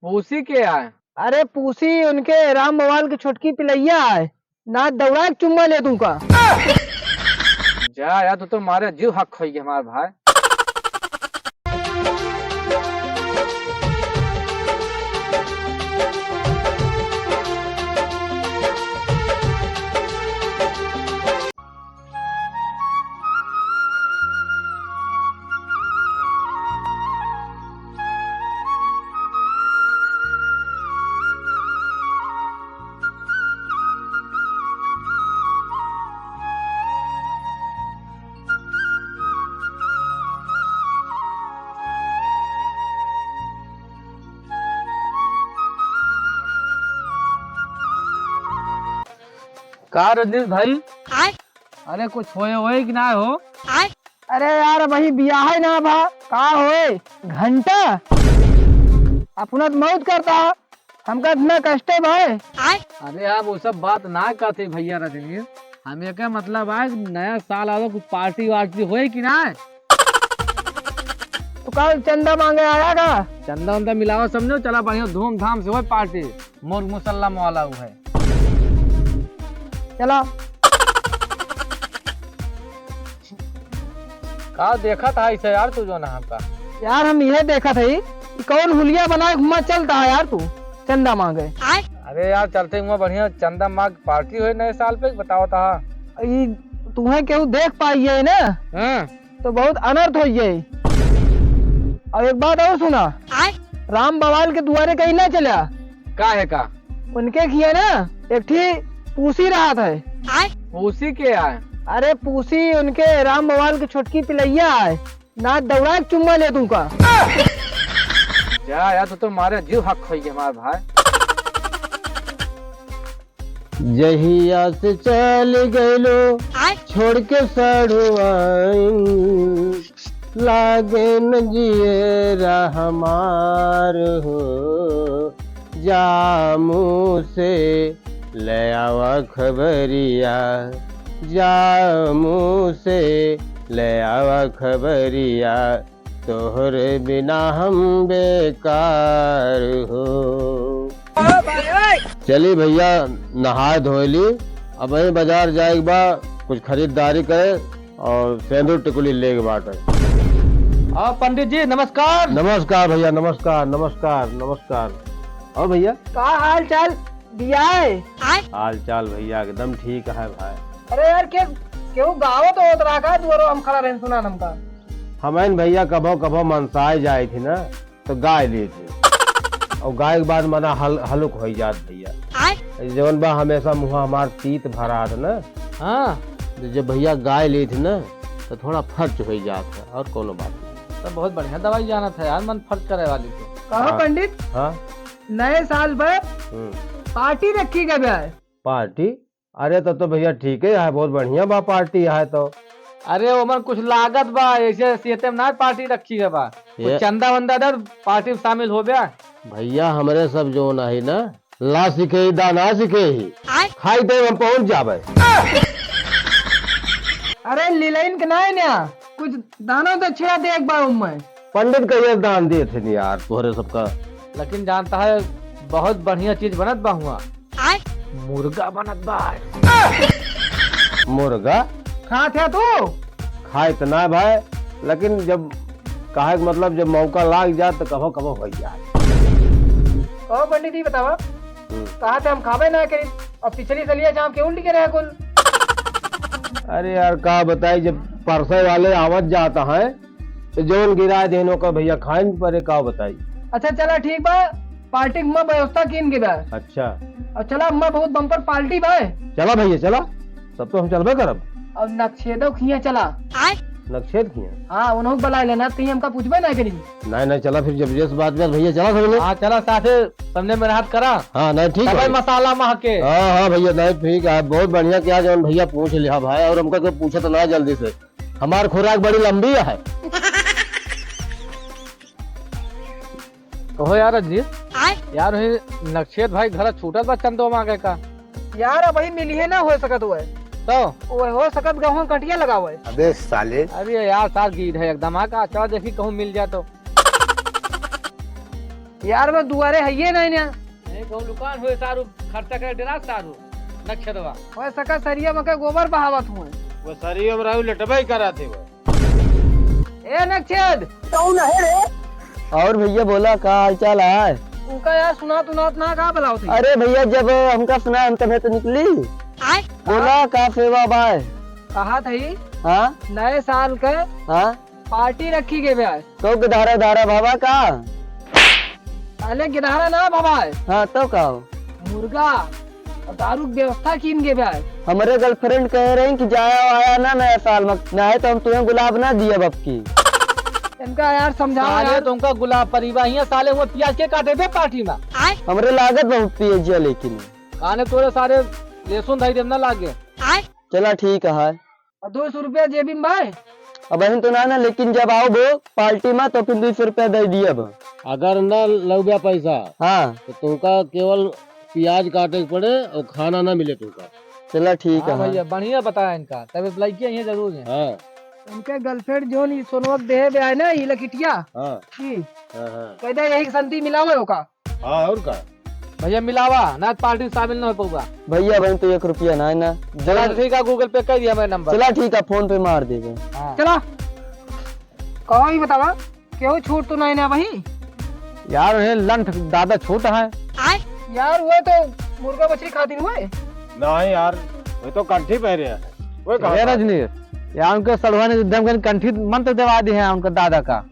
पूसी के आए। अरे पूसी उनके राम बवाल की छोटकी पिलैया है। ना दौड़ा के चुम्मा ले दूंगा। जा यार, तू तो मारे जीव हक खोई गया हमारे भाई। का रजनीश भाई? अरे कुछ होए कि ना हो? अरे यार वही बिया है ना भा का होए घंटा अपना तो मौत करता हमका इतना कष्ट है भाई। अरे आप वो सब बात ना कहते भैया रजनीश। हमें क्या मतलब है, नया साल आ तो कुछ पार्टी वार्टी होए कि ना? तो कल चंदा मांगे आया का? चंदा उंदा मिलावा समझो, चला बढ़िया धूमधाम से हो पार्टी। मुर्ग मुसल्ला वाला वो है। चला का देखा था इसे यार तू जो ना हमका? यार हम यह देखा था कि कौन हुलिया बना घुमा चलता है यार तू चंदा मांगे। अरे यार चलते हुआ बढ़िया चंदा मांग पार्टी हुई नए साल पे, बताओ था। तुम्हें केहू देख पाई है ना तो बहुत अनर्थ हो जाये। और एक बात और सुना, राम बवाल के दुआरे कहीं ना चला। का है का? उनके किए ना एक ठीक पूसी रहा था। पूसी के आए। अरे पूसी उनके राम बवाल की छोटकी पिलैया है। ना दौड़ा के चुम्मा ले दूंगा। जा यार, तू तो मारे जीव हक खोई गया हमारे भाई। जहिया से चल गलो छोड़ के सड़ुआइन, लागे न जिए हमार हो। जामू से ले आवा खबरिया, जामू से ले आवा खबरिया, तोहरे बिना हम बेकार हो। चली भैया नहाए धोली, अब वही बाजार जाए बा कुछ खरीदारी करे और सेंदूर टिकुली लेके बाटे। पंडित जी नमस्कार। नमस्कार भैया, नमस्कार नमस्कार नमस्कार। और भैया का हाल चाल दिया है? हाल चाल भैया एकदम ठीक है भाई। अरे यार क्यों गावो तो होत रहा का दुआरो हम खड़ा रहे सुना हमका। हमें भैया कभो कभो मनसाए जाए थी ना तो गाय ली थी, और गाय के बाद मना हलुक हो जात भैया। जवन बा हमेशा मुँह हमार तीत भरा था ना। हाँ जब भैया गाय ली थी ना तो थोड़ा फर्च हो जाता है, और कोनो बात नहीं। तो बहुत बढ़िया दवाई जाना था यार, मन फर्क करे वाली को। कहो पंडित, हाँ नए साल पर पार्टी रखी गई है। पार्टी? अरे तो भैया ठीक है, बहुत बढ़िया बा पार्टी है तो। अरे उमर कुछ लागत बा, ऐसे सीते में ना पार्टी रखी है बा। कुछ चंदा वंदा दर पार्टी में शामिल हो गया। भैया हमारे सब जो ना ही ना ला सीखे ही दा ना सीखे ही खाई दे हम पहुंच जावे। अरे लीलाइन के ना कुछ दानों दक्षिणा दे एक बार उम्मे। पंडित का ये दान दिए थे नहीं यार तोहरे सबका। लेकिन जानता है बहुत बढ़िया चीज बनत बा हुआ, मुर्गा बनत बा। मुर्गा खा थे तू? खाए तो ना भाई, लेकिन जब कहे मतलब जब मौका लाग जाए तो कभो कभो हो जाए। कहो पंडित जी बतावा, कहा थे हम खावे ना करी और पिछली सलिया जाम क्यों लिखे रहे कुल? अरे यार का बताई, जब परसे वाले आवत जाता है तो जोन गिरा देनो का भैया खाएंगे परे, का बताई। अच्छा चला ठीक बा, पार्टी में व्यवस्था कीन के बा। अच्छा और चला अम्मा बहुत बम्पर पार्टी बा। चला भैया चला, तब तो हम चलबे करब। और नक्शेदो खिया चला। नक्शेद किया? हाँ उन्होंने बुला लेना, ती हमका पूछबे ना करी। नहीं नहीं चला फिर जब जैसे बात भैया चला समझ। हाँ चला साथे सबने मेहनत करा। हाँ नहीं ठीक है, मसाला महके। हाँ हाँ भैया नहीं ठीक है, बहुत बढ़िया किया जब भैया पूछ लिया भाई, और हमका कोई पूछे तो ना जल्दी से, हमार खुराक बड़ी लंबी है। कहो यार जी, यार नक्शेद भाई घर छूटल बा चंदो मांगे का। यार अब वही मिली है ना हो सकत हुआ तो वो हो सकत गेहूं कटिया लगा हुआ है। अबे साले, अरे यार सार गीत है एकदम का, चलो देखी कहूँ मिल जाए तो। यार वो दुआरे है ये नहीं ना नहीं कहूँ दुकान हुए सारू खर्चा करे डेरा सारू नक्षरवा वो सका सरिया मका गोबर बहावत हुए वो सरी हम राहु लटबाई करा थे वो। ए नक्षद कौन है रे? और भैया बोला का हाल चाल है? उनका यार सुना ना का बुलाओ थे। अरे भैया जब हमका सुना हम तब तो निकली बोला का सेवा बाय कहा थी हाँ नए साल के हाँ पार्टी रखी गए ब्याह तो गिधारा धारा बाबा का पहले गिरहारा ना बाबा हाँ तो का मुर्गा और दारू की व्यवस्था कीन गए ब्याह हमारे गर्लफ्रेंड कह रहे हैं कि जाया आया ना नया साल में ना है तो हम तुम्हें गुलाब ना दिया बाप की। इनका यार समझाओ साले यार। तुमका गुलाब परिवार यहाँ साले वो प्याज के काटे थे पार्टी में हमारे लागत बहुत पिए है लेकिन खाने तोरे सारे लहसुन धाई देना लागे चला ठीक है। 200 रुपया जेबी में भाई अब अहम तो ना लेकिन जब आओ वो पार्टी में तो फिर 200 रुपया दे दिया अब। अगर न लग पैसा हाँ तो तुमका केवल प्याज काटे पड़े और खाना ना मिले तुमका। चला ठीक हाँ है। भैया बढ़िया बताया इनका तब लड़कियां ये जरूर है। हाँ उनके गर्लफ्रेंड जो नहीं सोनवक दे ब्याह ना ये लकिटिया हाँ की हाँ हाँ कहते यही संति मिला हुआ का हाँ और का भैया मिलावा ना पार्टी में शामिल न हो पाऊंगा। भैया बहन तो 1 रुपया ना है ना। चला ठीक है गूगल पे कर दिया मैं नंबर। चला ठीक है फोन पे मार देगा। हाँ। चला कहो ही बतावा क्यों छूट तो नहीं ना वही यार ये लंठ दादा छोटा है यार वो तो मुर्गा मछली खाती हुए नहीं यार वो तो कंठी पहरे हैं वो कहाँ था? रजनी यार उनके सड़वा ने एकदम कंठी मंत्र दवा दी है उनका दादा का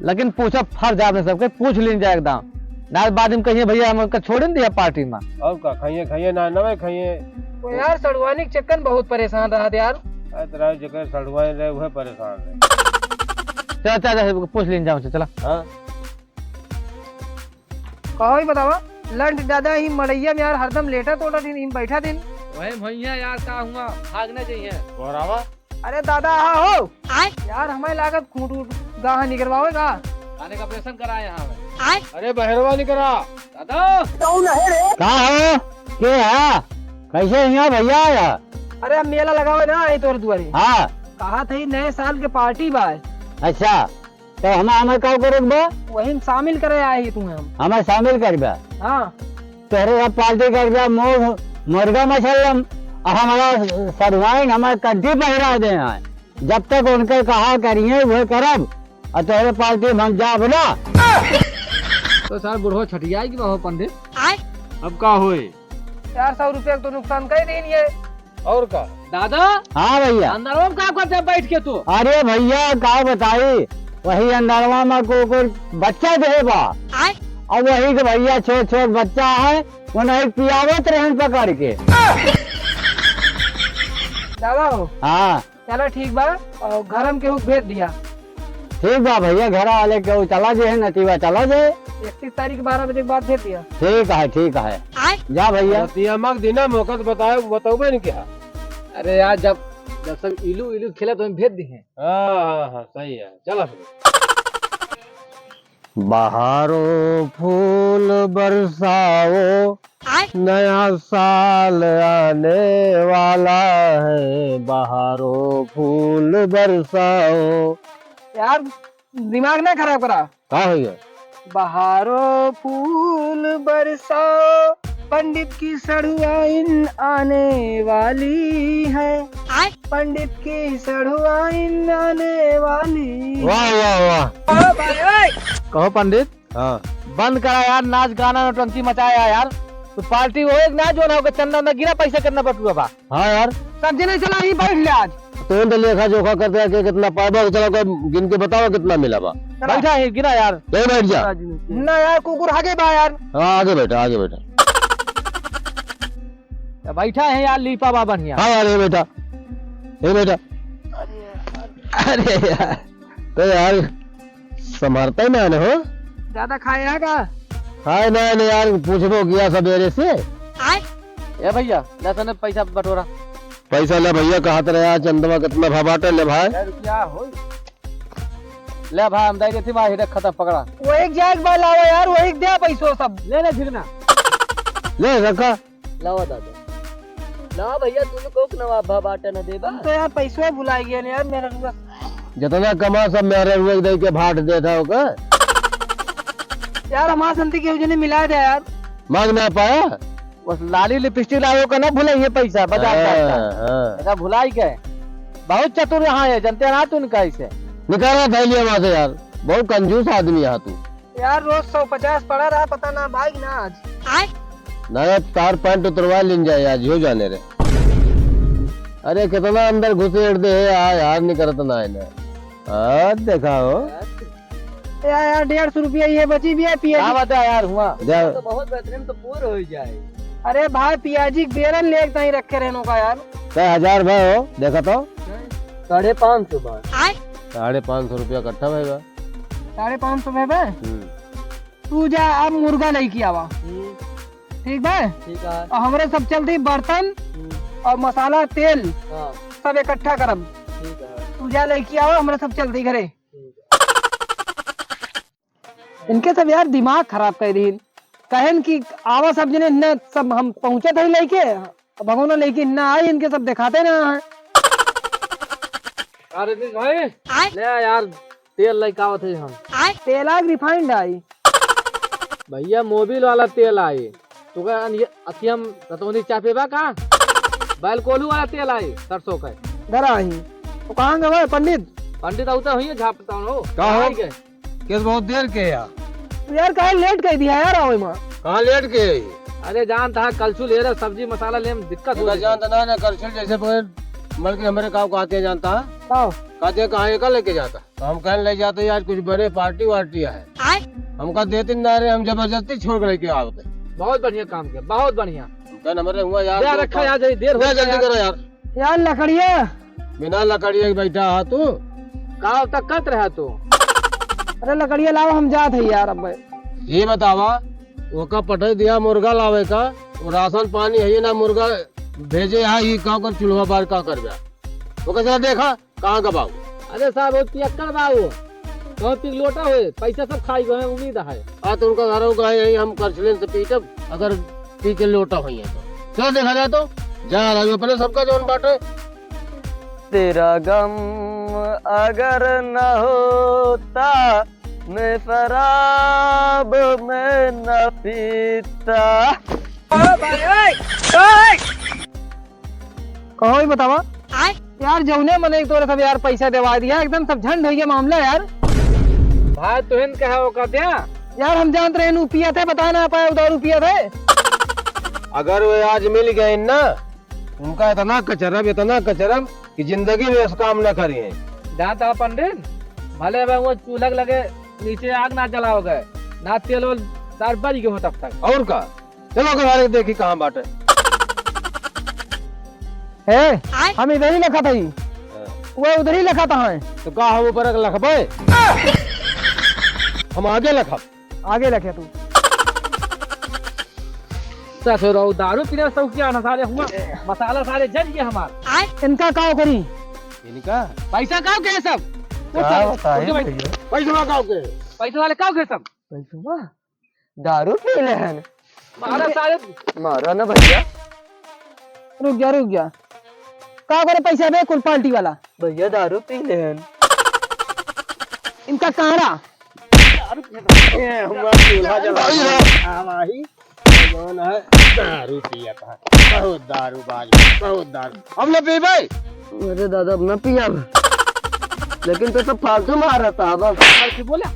लेकिन पूछा फर्ज आपने सबके पूछ लीन जाए एकदम ना बाद में कहिए भैया हम उनका छोड़ दिया पार्टी में। और का खाइए खाइए ना नवे खाइए तो यार सड़वानी के चक्कर में बहुत परेशान रहा था यार। तरह जगह सड़वाए रहे हुए परेशान है। चल पूछ लीन जाओ चला। हाँ कहो ही बतावा लंट दादा ही मड़ैया में यार हरदम लेटा तोड़ा दिन बैठा दिन वही भैया यार का हुआ भागने चाहिए और आवा अरे दादा हाँ हो यार हमारी लागत खूंट गाह निकलवाओगा खाने का ऑपरेशन कराए यहाँ में। अरे बहरवा नहीं करा दादा कौन है रे? कहाँ हो? के है? कैसे यहाँ भैया आया? अरे अब मेला लगा हुआ ना आई तोर दुआरी हाँ कहा थी नए साल के पार्टी बाय अच्छा तो हमें क्या करेगा? वही में शामिल करे आए ही तुम्हें हम हमें शामिल करबा हाँ तेरे साथ पार्टी करबा मुर्गा मछलम हमारा सरवाइन हमारे कंठी पहरा दे जब तक उनके कहा करिए वो करब और तेरे पार्टी में जा बोला तो सर बुढ़ो छठिया की बहु पंडित अब का हुए यार 100 रुपया तो नुकसान कर देनी है। और का दादा हाँ भैया अंदर में क्या करते हैं बैठ के तू। अरे भैया का बताई वही अंदरवा में को बच्चा देबा और वही के भैया छोट छोट बच्चा है उन्हें पियावत रहन पकड़ के दादा हो हाँ चलो ठीक बा और घर हम केहू भेज दिया ठीक बा भैया घर वाले के चला जे है नतीबा चला जाए 31 तारीख 12 बजे के बाद भेज दिया। ठीक है जा भैया तियमक दिना मौका तो बताए बताओगे नहीं क्या। अरे यार जब सब इलू इलू खेला तो हम भेज दी हैं। हाँ सही है चला फिर। बहारो फूल बरसाओ नया साल आने वाला है बहारो फूल बरसाओ। यार दिमाग ना खराब करा कहा हो गया बहारो फूल बरसाओ पंडित की सड़ुआइन आने वाली है पंडित की सड़ुआइन आने वाली। वाह वाह वाह कहो पंडित हाँ बंद करा यार नाच गाना नौटंकी मचाया यार तो पार्टी हो एक नाच जो ना होगा चंदा में गिरा पैसा करना बटुआ बा। हाँ यार सब जने चला ही बैठ ले आज तो लेखा जोखा करते हैं कि कितना पाएगा चलो गिन के बताओ कितना मिला बा। बैठा है गिरा यार तो बैठ जा ना यार कुकुर आगे बा यार। हाँ आगे बैठा बैठा है यार लीपा बा बढ़िया। हाँ यार ये बेटा अरे यार तो यार संभालता ही ना हो ज्यादा खाया का हाँ नहीं यार पूछबो किया सवेरे से ए भैया लसन पैसा बटोरा पैसा ले भैया कहा रहा चंदवा कितना भा बाटे ले भाई रुपया हो ले भाई हम दे थी भाई खत्म पकड़ा वो एक जाग बा लावा यार वो एक दे पैसो सब ले ले झिगना ले रखा लावा दादा ना भैया तुम को नवा भा बाटे न देबा तो यार पैसो भुलाई गया यार मेरा रुआ जितना कमा सब मेरे रुए दे के भाट देता होगा यार हमारा संती के ने मिला दे यार। मांग ना पाया। बस लाली लिपस्टिक लाओ का ना भूले ये पैसा बाजार हाँ। ऐसा भुलाई गए। बहुत चतुर यहाँ है, जानते हैं ना तू इनका इसे। निकाला थैली वहां से यार, बहुत कंजूस आदमी यहाँ तू। यार रोज 150 पड़ा रहा, पता ना भाई ना आज। ना तार पैंट उतरवा लिन जाए आज हो जाने रे। अरे कितना अंदर घुसेड़ दे यार नहीं करता ना है ना। देखा हो यार 150 रुपया ये बची भी है क्या पियाजी। बता यार हुआ तो बहुत बेहतरीन तो पूरा हो जाए। अरे भाई पियाजी बेरन ले ही रखे रहने का यार। 1000 भाई हो देखा तो 550 बार 550 रुपया इकट्ठा भैया। 550 में तू जा अब मुर्गा नहीं किया वा ठीक है। ठीक है। और हमारे सब चलती बर्तन और मसाला तेल सब इकट्ठा करब। ठीक है। तू जा लेके आओ, हमारे सब चलती घरे। इनके सब यार दिमाग खराब कर दी। कहन की आवा सब जने न सब हम पहुंचे थे लेके भगवान लेके ना आए, इनके सब दिखाते ना है। अरे भाई ले यार तेल लेके आवत है हम। तेल आग रिफाइंड आई भैया मोबिल वाला तेल आए तो का अथी हम ततोनी चापेबा का बैल कोलू वाला तेल आए सरसों का डरा ही तो कहाँ गए पंडित। पंडित आउता हुई झापता हो का हो? गए किस बहुत देर के यार तो यार कहे लेट कर दिया यार आओ माँ। कहाँ लेट के अरे जान था कलछू ले रहे सब्जी मसाला ले में दिक्कत हो जानता ना करछल जैसे मल के हमारे गाँव कहते हैं जानता आओ कहते कहाँ का लेके जाता तो हम कहने ले जाते यार कुछ बड़े पार्टी वार्टी है हमका देते ना रहे, हम जबरदस्ती छोड़ के लेके आवते। बहुत बढ़िया काम किया बहुत बढ़िया। कहने हमारे हुआ यार रखा यार देर हो जल्दी करो यार। यार लकड़िया बिना लकड़िया के बैठा हा तू कहाँ तक कत रहा तू। अरे लकड़िया लाओ हम जाते हैं यार। अब ये बतावा वो का पटे दिया मुर्गा लावे का वो राशन पानी है ना मुर्गा भेजे यहाँ ये का कर चूल्हा बार का कर गया वो कैसा देखा कहाँ का बाबू। अरे साहब वो पियक्कड़ बाबू बहुत पी लोटा हुए पैसा सब खाई गए उम्मीद है। तो उनका घर होगा यही हम करछलें से पीटब अगर पी के लोटा हुई है तो चलो देखा जाए तो जा रहा अपने सबका जोन बाटे। तेरा गम अगर न होता मैं शराब में न पीता। कहो ही बतावा यार जौने मने तोरे सब यार पैसा देवा दिया एकदम सब झंड हो गया मामला यार। भाई तुहन कहा होगा क्या यार हम जानते रहे रुपया थे बता ना पाए 2 रुपया थे। अगर वो आज मिल गए ना उनका इतना कचरब कि जिंदगी में उस काम न करी है। जाता पंडित भले भाई वो चूल्हा लगे नीचे आग ना जलाओगे ना तेल वोल तार बज गए हो तब तक। और का चलो घर देखी कहाँ बाटे है हम इधर ही लिखा था वो उधर ही लिखा था है। तो का हम ऊपर लखबे हम आगे लखब आगे लिखे तू ससुरो दारू पीने सब क्या ना सारे हुआ मसाला सारे जल गए हमारे। इनका काव करी इनका पैसा काव के सब पैसा गाँव के पैसा वाले काव के सब पैसा दारू पी ले हैं मारा सारे मारो ना भैया। रुक जा का करे पैसा दे कुल पार्टी वाला भैया दारू पी ले हैं इनका कहारा दारू पिया था बहुत दारू हम न पी भाई। अरे दादा अब न पिया लेकिन तो सब फालतू मार रहा था बोला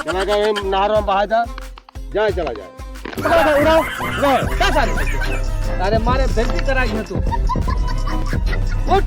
चला जाए नहर में बहा जा जाए चला जाए अरे मारे बेइज्जती करा गया तू उठ